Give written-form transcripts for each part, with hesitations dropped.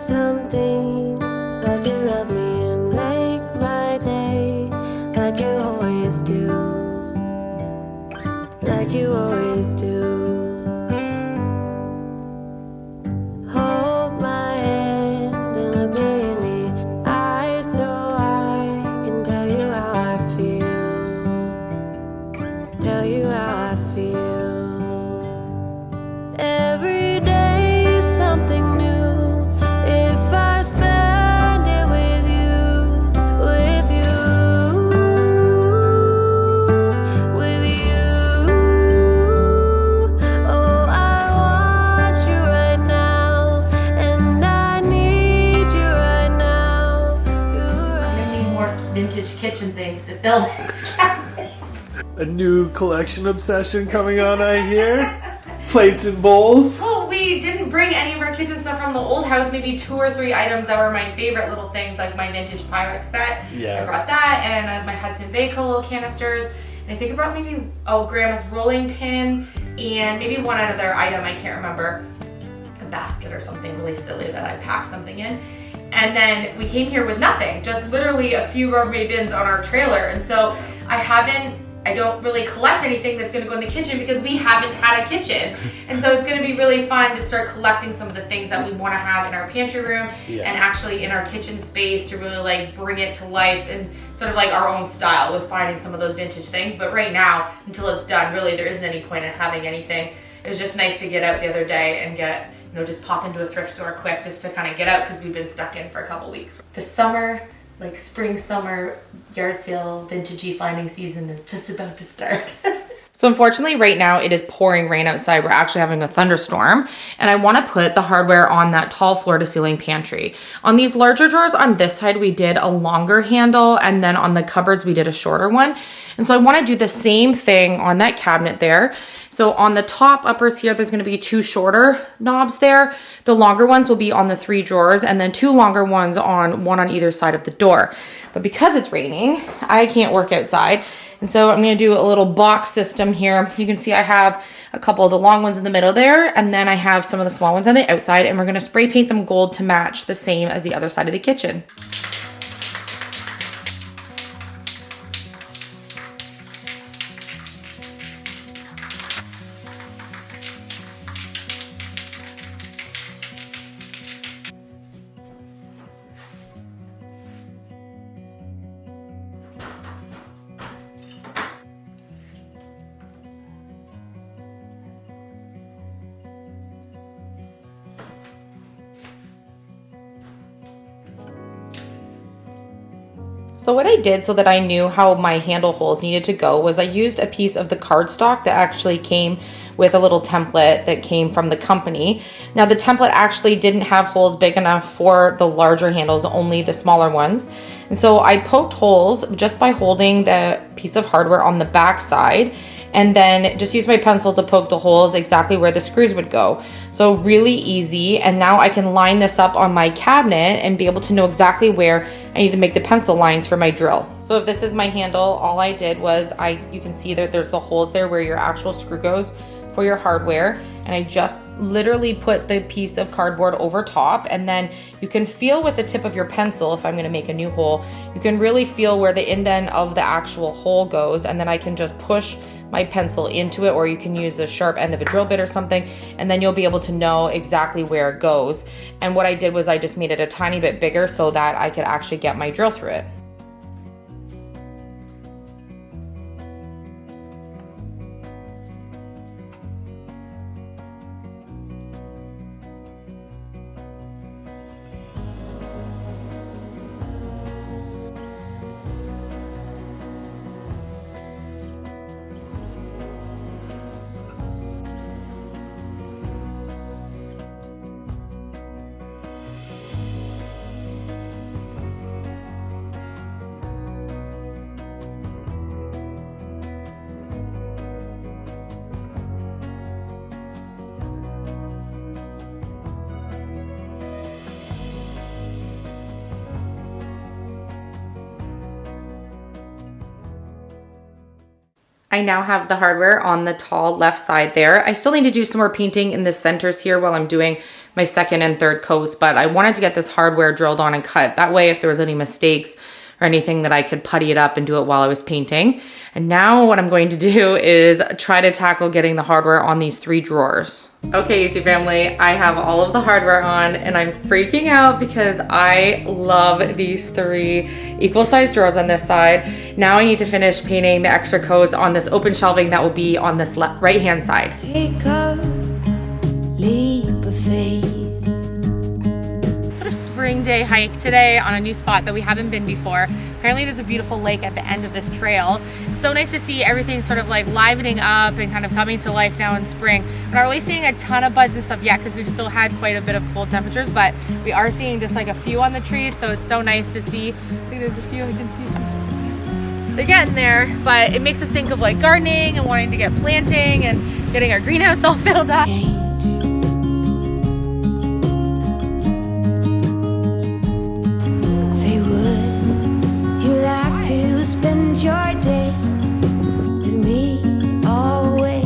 something like you love me and make my day, like you always do, like you always do. Hold my hand and look me in the eye so I can tell you how I feel, tell you how I feel. Every day is something new if I spend it with you, with you, with you. Oh, I want you right now, and I need you right now. I'm gonna need more vintage kitchen things to fill this cabinet. A new collection obsession coming on, I hear. Plates and bowls. Well, we didn't bring any of our kitchen stuff from the old house. Maybe 2 or 3 items that were my favorite little things, like my vintage Pyrex set. Yeah. I brought that, and I have my Hudson Bay little canisters. And I think I brought maybe, Grandma's rolling pin, and maybe one other item, I can't remember. A basket or something really silly that I packed something in. And then we came here with nothing, just literally a few Rubbermaid bins on our trailer. And so I don't really collect anything that's gonna go in the kitchen because we haven't had a kitchen. And so it's gonna be really fun to start collecting some of the things that we wanna have in our pantry room and actually in our kitchen space to really like bring it to life and sort of like our own style with finding some of those vintage things. But right now, until it's done, really there isn't any point in having anything. It was just nice to get out the other day and get, just pop into a thrift store quick just to kind of get out because we've been stuck in for a couple weeks. The summer, like spring, summer yard sale vintagey finding season is just about to start. So unfortunately right now it is pouring rain outside. We're actually having a thunderstorm, and I want to put the hardware on that tall floor to ceiling pantry. On these larger drawers on this side we did a longer handle, and then on the cupboards we did a shorter one. And so I want to do the same thing on that cabinet there. So on the top uppers here, there's going to be 2 shorter knobs there. The longer ones will be on the 3 drawers, and then 2 longer ones one on either side of the door. But because it's raining, I can't work outside. And so I'm going to do a little box system here. You can see I have a couple of the long ones in the middle there, and then I have some of the small ones on the outside, and we're going to spray paint them gold to match the same as the other side of the kitchen. So what I did so that I knew how my handle holes needed to go was I used a piece of the cardstock that actually came with a little template that came from the company. Now the template actually didn't have holes big enough for the larger handles, only the smaller ones. And so I poked holes just by holding the piece of hardware on the back side, and then just use my pencil to poke the holes exactly where the screws would go. So really easy. And now I can line this up on my cabinet and be able to know exactly where I need to make the pencil lines for my drill. So if this is my handle, all I did was you can see that there's the holes there where your actual screw goes for your hardware. And I just literally put the piece of cardboard over top, and then you can feel with the tip of your pencil, if I'm gonna make a new hole, you can really feel where the indent of the actual hole goes, and then I can just push my pencil into it, or you can use the sharp end of a drill bit or something, and then you'll be able to know exactly where it goes. And what I did was I just made it a tiny bit bigger so that I could actually get my drill through it. I now have the hardware on the tall left side there. I still need to do some more painting in the centers here while I'm doing my second and third coats, but I wanted to get this hardware drilled on and cut. That way, if there was any mistakes or anything, that I could putty it up and do it while I was painting. And now what I'm going to do is try to tackle getting the hardware on these 3 drawers. Okay, YouTube family, I have all of the hardware on and I'm freaking out because I love these 3 equal sized drawers on this side. Now I need to finish painting the extra coats on this open shelving that will be on this right hand side. Take a leap of faith. Sort of spring day hike today on a new spot that we haven't been before. Apparently there's a beautiful lake at the end of this trail. It's so nice to see everything sort of like livening up and kind of coming to life now in spring. We're not really seeing a ton of buds and stuff yet because we've still had quite a bit of cold temperatures, but we are seeing just like a few on the trees, so it's so nice to see. I think there's a few I can see. They're getting there, but it makes us think of like gardening and wanting to get planting and getting our greenhouse all filled up. Say, would you like to spend your day with me always?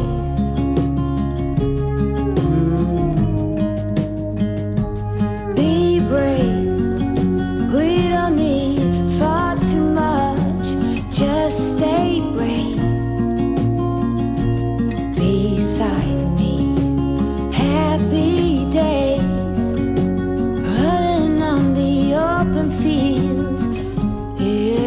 Be brave. We don't need far too much. Just stay brave beside me. Happy days running on the open fields. Yeah.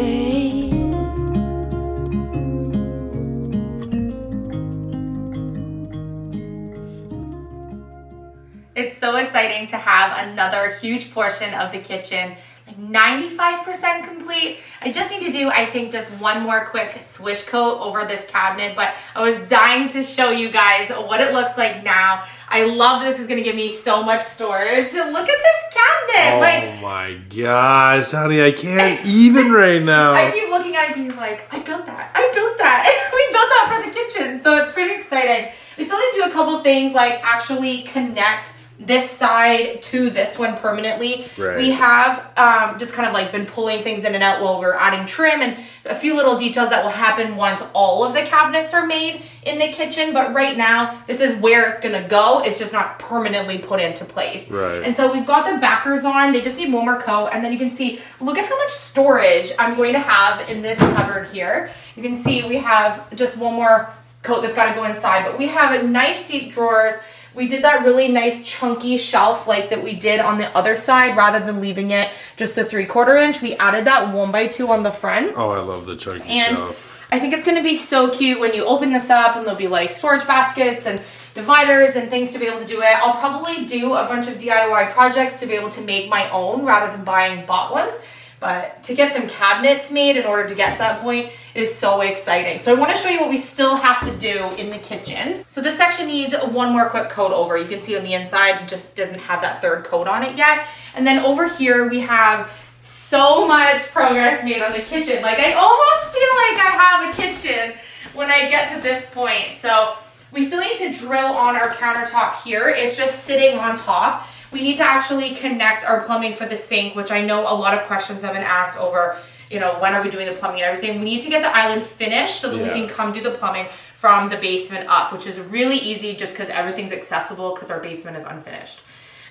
It's so exciting to have another huge portion of the kitchen, like 95% complete. I just need to do, I think, just one more quick swish coat over this cabinet, but I was dying to show you guys what it looks like now. I love this. Is going to give me so much storage. Look at this cabinet. Oh my gosh, honey, I can't even right now. I keep looking at it being like, I built that. I built that. We built that for the kitchen. So it's pretty exciting. We still need to do a couple things like actually connect this side to this one permanently. Right. We have just kind of like been pulling things in and out while we're adding trim and a few little details that will happen once all of the cabinets are made in the kitchen. But right now, this is where it's gonna go. It's just not permanently put into place. Right. And so we've got the backers on. They just need one more coat. And then you can see, look at how much storage I'm going to have in this cupboard here. You can see we have just one more coat that's gotta go inside, but we have nice deep drawers. We did that really nice chunky shelf like that we did on the other side rather than leaving it just the 3/4 inch. We added that 1x2 on the front. Oh, I love the chunky And shelf. I think it's going to be so cute when you open this up and there'll be like storage baskets and dividers and things to be able to do it. I'll probably do a bunch of DIY projects to be able to make my own rather than buying bought ones. But to get some cabinets made in order to get to that point is so exciting. So I want to show you what we still have to do in the kitchen. So this section needs one more quick coat over. You can see on the inside, it just doesn't have that 3rd coat on it yet. And then over here we have so much progress made on the kitchen. Like I almost feel like I have a kitchen when I get to this point. So we still need to drill on our countertop here. It's just sitting on top. We need to actually connect our plumbing for the sink, which I know a lot of questions have been asked over, you know, when are we doing the plumbing and everything. We need to get the island finished so that we can come do the plumbing from the basement up, which is really easy just because everything's accessible because our basement is unfinished.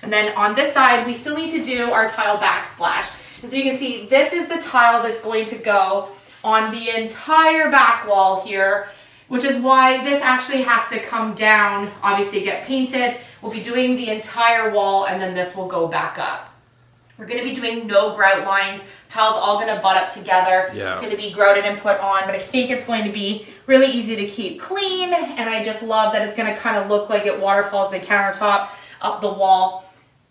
And then on this side, we still need to do our tile backsplash. And so you can see this is the tile that's going to go on the entire back wall here, which is why this actually has to come down, obviously get painted. We'll be doing the entire wall and then this will go back up. We're gonna be doing no grout lines. Tile's all gonna butt up together. Yeah. It's gonna be grouted and put on, but I think it's going to be really easy to keep clean. And I just love that it's gonna kind of look like it waterfalls the countertop up the wall.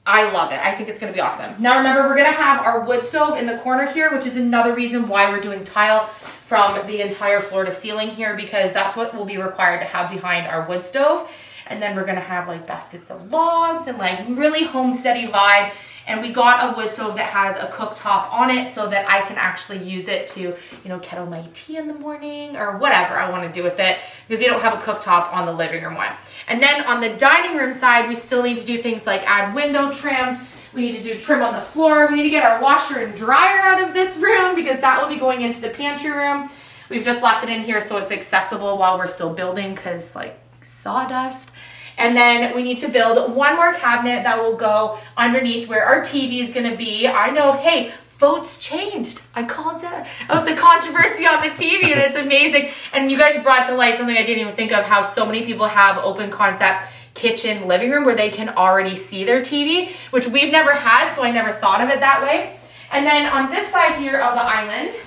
I love it. I think it's gonna be awesome. Now remember, we're gonna have our wood stove in the corner here, which is another reason why we're doing tile from the entire floor to ceiling here, because that's what will be required to have behind our wood stove. And then we're gonna have like baskets of logs and like really homesteady vibe. And we got a wood stove that has a cooktop on it so that I can actually use it to, you know, kettle my tea in the morning or whatever I want to do with it, because we don't have a cooktop on the living room one. And then on the dining room side, we still need to do things like add window trim. We need to do trim on the floor. We need to get our washer and dryer out of this room because that will be going into the pantry room. We've just left it in here so it's accessible while we're still building because like sawdust. And then we need to build one more cabinet that will go underneath where our TV is gonna be. I know, hey, votes changed. I called out the controversy on the TV and it's amazing. And you guys brought to light something I didn't even think of, how so many people have open concept kitchen living room where they can already see their TV, which we've never had, so I never thought of it that way. And then on this side here of the island,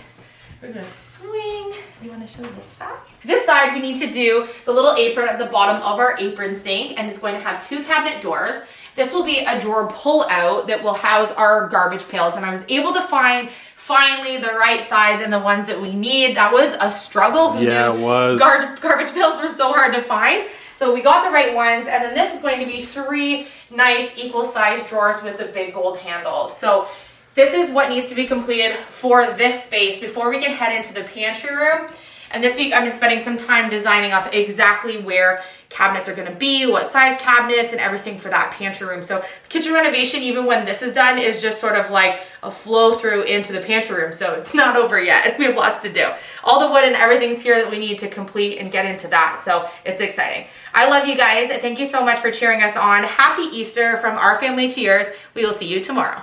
we're gonna swing. You wanna show this side? This side, we need to do the little apron at the bottom of our apron sink, and it's going to have 2 cabinet doors. This will be a drawer pull out that will house our garbage pails, and I was able to find finally the right size and the ones that we need. That was a struggle. Yeah, it was. Garbage pails were so hard to find. So we got the right ones, and then this is going to be 3 nice equal sized drawers with the big gold handles. So this is what needs to be completed for this space before we can head into the pantry room. And this week I've been spending some time designing up exactly where cabinets are gonna be, what size cabinets, and everything for that pantry room. So kitchen renovation, even when this is done, is just sort of like a flow through into the pantry room. So it's not over yet. We have lots to do. All the wood and everything's here that we need to complete and get into that. So it's exciting. I love you guys. Thank you so much for cheering us on. Happy Easter from our family to yours. We will see you tomorrow.